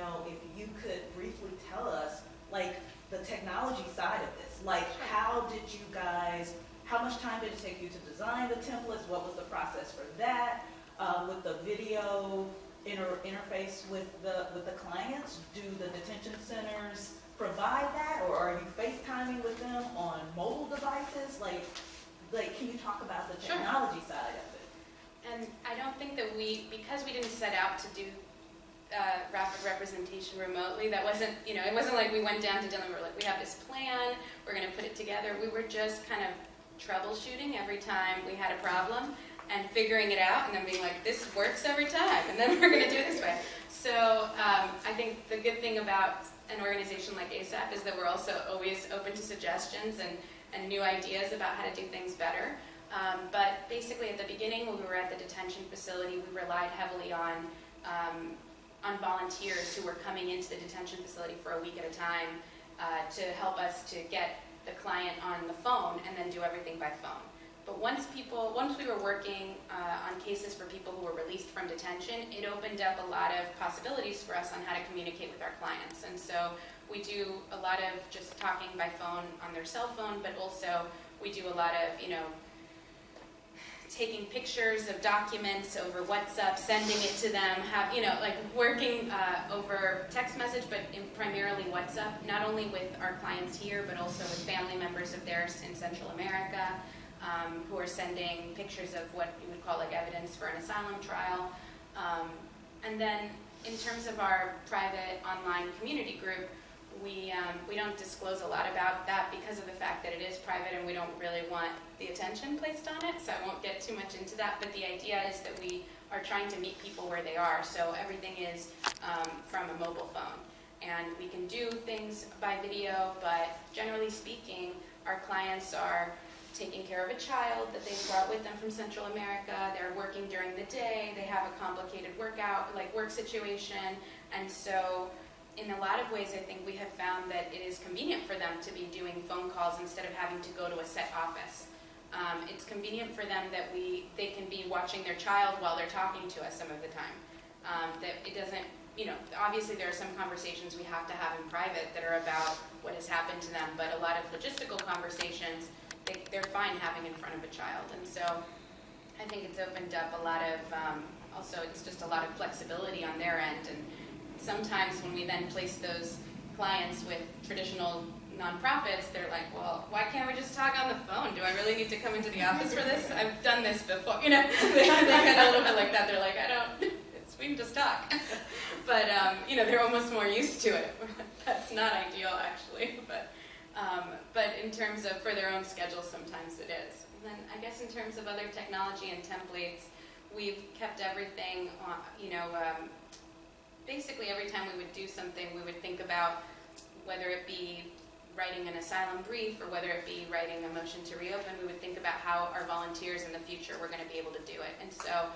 know if you could briefly tell us, like, the technology side of this. Like, how did you guys, how much time did it take you to design the templates? What was the process for that? With the video interface with the clients, do the detention centers provide that, or are you FaceTiming with them on mobile devices? Like, can you talk about the technology side of it? And I don't think that because we didn't set out to do rapid representation remotely, that wasn't, it wasn't like we went down to Dillon, we were like, we have this plan, we're going to put it together. We were just kind of troubleshooting every time we had a problem and figuring it out and then being like, this works every time, and then we're going to do it this way. So I think the good thing about an organization like ASAP is that we're also always open to suggestions and new ideas about how to do things better. But basically at the beginning when we were at the detention facility, we relied heavily on volunteers who were coming into the detention facility for a week at a time to help us to get the client on the phone and then do everything by phone. But once we were working on cases for people who were released from detention, it opened up a lot of possibilities for us on how to communicate with our clients. And so we do a lot of just talking by phone on their cell phone, but also we do a lot of, taking pictures of documents over WhatsApp, sending it to them, working over text message, but primarily WhatsApp, not only with our clients here, but also with family members of theirs in Central America, who are sending pictures of what you would call like evidence for an asylum trial. And then in terms of our private online community group, we don't disclose a lot about that because of the fact that it is private and we don't really want the attention placed on it, so I won't get too much into that. But the idea is that we are trying to meet people where they are, so everything is from a mobile phone. And we can do things by video, but generally speaking, our clients are taking care of a child that they've brought with them from Central America, they're working during the day, they have a complicated work situation, and so in a lot of ways I think we have found that it is convenient for them to be doing phone calls instead of having to go to a set office. It's convenient for them that they can be watching their child while they're talking to us some of the time. That it doesn't, obviously there are some conversations we have to have in private that are about what has happened to them, but a lot of logistical conversations they're fine having in front of a child. And so I think it's opened up a lot of, also it's just a lot of flexibility on their end. And sometimes when we then place those clients with traditional nonprofits, they're like, well, why can't we just talk on the phone? Do I really need to come into the office for this? I've done this before. They get a little bit like that. They're like, we can just talk. But, they're almost more used to it. That's not ideal, actually. But in terms of for their own schedule, sometimes it is. And then I guess in terms of other technology and templates, we've kept everything on, basically every time we would do something, we would think about whether it be writing an asylum brief or whether it be writing a motion to reopen, we would think about how our volunteers in the future were going to be able to do it. And so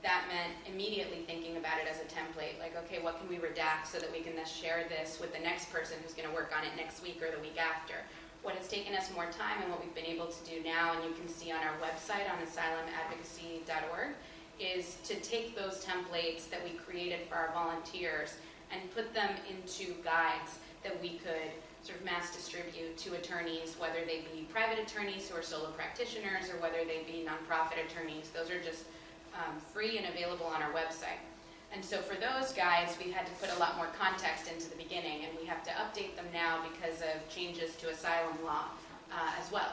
that meant immediately thinking about it as a template, like, okay, what can we redact so that we can then share this with the next person who's going to work on it next week or the week after. What has taken us more time and what we've been able to do now, and you can see on our website on asylumadvocacy.org, is to take those templates that we created for our volunteers and put them into guides that we could sort of mass distribute to attorneys, whether they be private attorneys who are solo practitioners or whether they be nonprofit attorneys. Those are just free and available on our website. And so for those guides, we had to put a lot more context into the beginning, and we have to update them now because of changes to asylum law as well.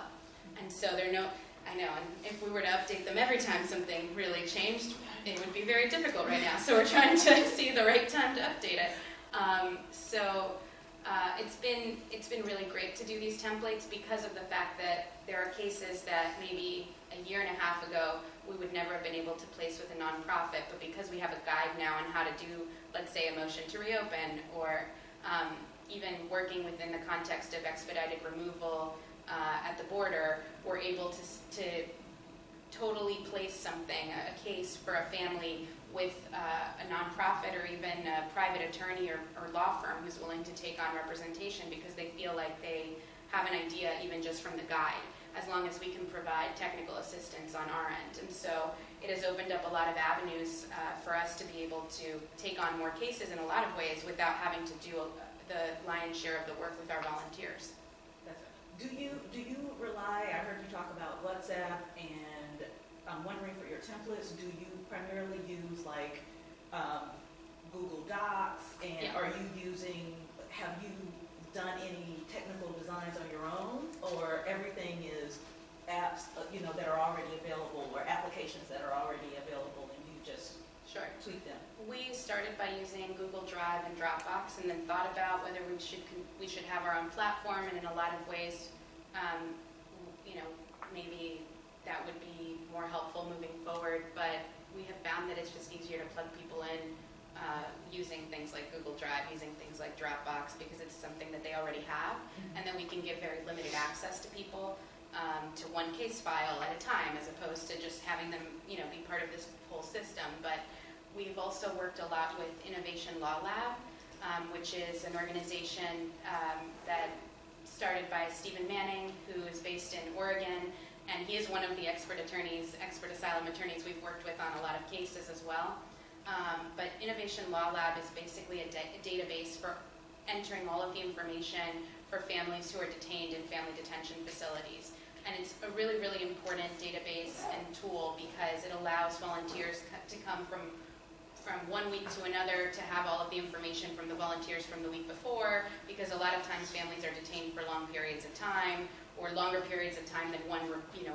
And so and if we were to update them every time something really changed, it would be very difficult right now. So we're trying to see the right time to update it. It's been really great to do these templates because of the fact that there are cases that maybe a year and a half ago we would never have been able to place with a nonprofit, but because we have a guide now on how to do, let's say, a motion to reopen, or even working within the context of expedited removal at the border, we're able to totally place something, a case for a family with a nonprofit or even a private attorney or law firm who's willing to take on representation because they feel like they have an idea even just from the guide. as long as we can provide technical assistance on our end. And so it has opened up a lot of avenues for us to be able to take on more cases in a lot of ways without having to do the lion's share of the work with our volunteers. Do you rely, I heard you talk about WhatsApp, and I'm wondering for your templates, do you primarily use like Google Docs, and Yeah. are you using, have you done any technical designs on your own, or everything is apps, that are already available, or applications that are already available and you just Sure. tweak them? We started by using Google Drive and Dropbox, and then thought about whether we should have our own platform. And in a lot of ways, maybe that would be more helpful moving forward. But we have found that it's just easier to plug people in using things like Google Drive, using things like Dropbox, because it's something that they already have, and then we can give very limited access to people to one case file at a time, as opposed to just having them, be part of this whole system. But we've also worked a lot with Innovation Law Lab, which is an organization that started by Stephen Manning, who is based in Oregon, and he is one of the expert asylum attorneys we've worked with on a lot of cases as well. But Innovation Law Lab is basically a database for entering all of the information for families who are detained in family detention facilities. And it's a really, really important database and tool, because it allows volunteers to come from one week to another to have all of the information from the volunteers from the week before, because a lot of times families are detained for long periods of time, or longer periods of time than one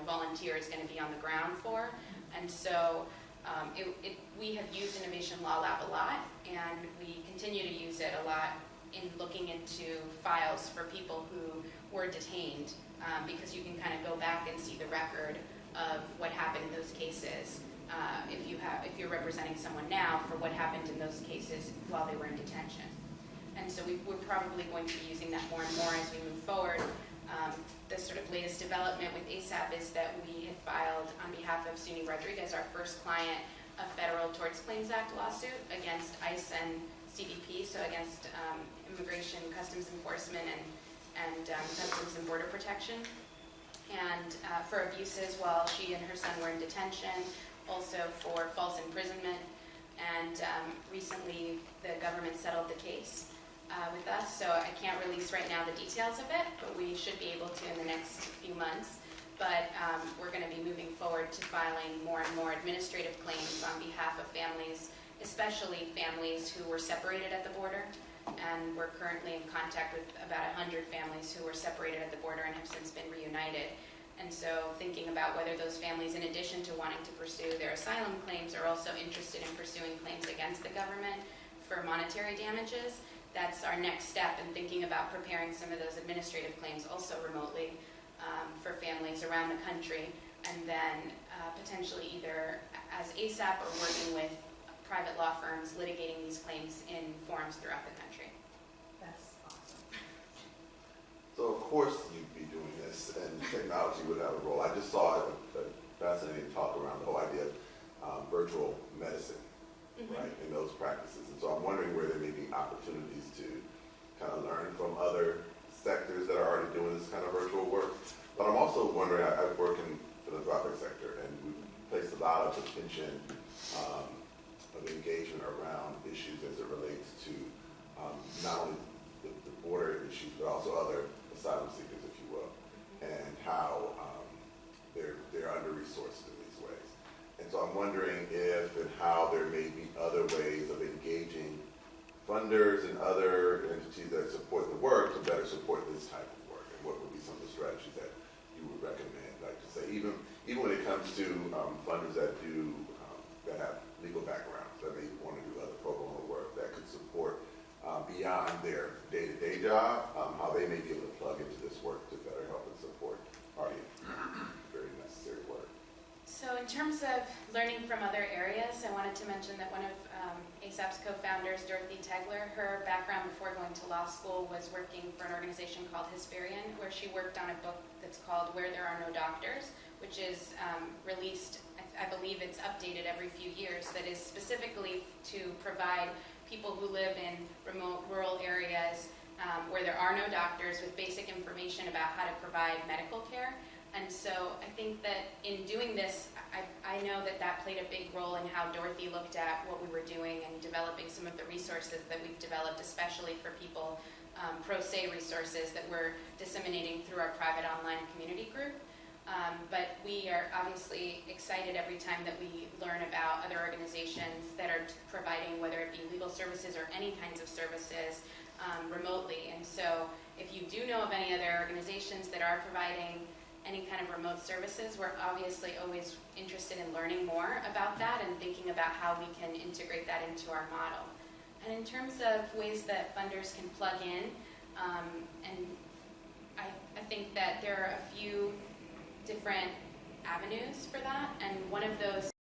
volunteer is going to be on the ground for. And so we have used Innovation Law Lab a lot, and we continue to use it a lot in looking into files for people who were detained, because you can kind of go back and see the record of what happened in those cases. If you're representing someone now, for what happened in those cases while they were in detention. And so we're probably going to be using that more and more as we move forward. The sort of latest development with ASAP is that we had filed on behalf of SUNY Rodriguez, our first client, a Federal Tort Claims Act lawsuit against ICE and CBP, so against Immigration Customs Enforcement and Customs and Border Protection, and for abuses while she and her son were in detention, also for false imprisonment. And recently the government settled the case with us, so I can't release right now the details of it, but we should be able to in the next few months. But we're going to be moving forward to filing more and more administrative claims on behalf of families, especially families who were separated at the border. And we're currently in contact with about 100 families who were separated at the border and have since been reunited. And so thinking about whether those families, in addition to wanting to pursue their asylum claims, are also interested in pursuing claims against the government for monetary damages. That's our next step in thinking about preparing some of those administrative claims also remotely for families around the country, and then potentially either as ASAP or working with private law firms litigating these claims in forums throughout the country. That's awesome. So of course you'd be doing this, and technology would have a role. I just saw a fascinating talk around the whole idea of virtual medicine, right, in those practices. And so I'm wondering where there may be opportunities to kind of learn from other sectors that are already doing this kind of virtual work. But I'm also wondering, I work in the philanthropic sector, and we place a lot of attention of engagement around issues as it relates to not only the border issues, but also other asylum seekers, if you will, and how they're under-resourced in these ways. And so I'm wondering if and how there may be other ways of engaging funders and other entities that support the work to better support this type of work, and what would be some of the strategies that you would recommend, like to say, even when it comes to funders that that have legal backgrounds, that may want to do other pro bono work that could support beyond their day-to-day job, how they may be able to plug into this work to better help and support already very necessary work. So in terms of learning from other areas, I wanted to mention that one of ASAP's co-founders, Dorothy Tegler, her background before going to law school was working for an organization called Hesperian, where she worked on a book that's called Where There Are No Doctors, which is released, I believe it's updated every few years, that is specifically to provide people who live in remote rural areas where there are no doctors with basic information about how to provide medical care. And so I think that in doing this, I know that that played a big role in how Dorothy looked at what we were doing and developing some of the resources that we've developed, especially for people, pro se resources that we're disseminating through our private online community group. But we are obviously excited every time that we learn about other organizations that are providing, whether it be legal services or any kinds of services remotely. And so if you do know of any other organizations that are providing any kind of remote services, we're obviously always interested in learning more about that and thinking about how we can integrate that into our model. And in terms of ways that funders can plug in, and I think that there are a few different avenues for that, and one of those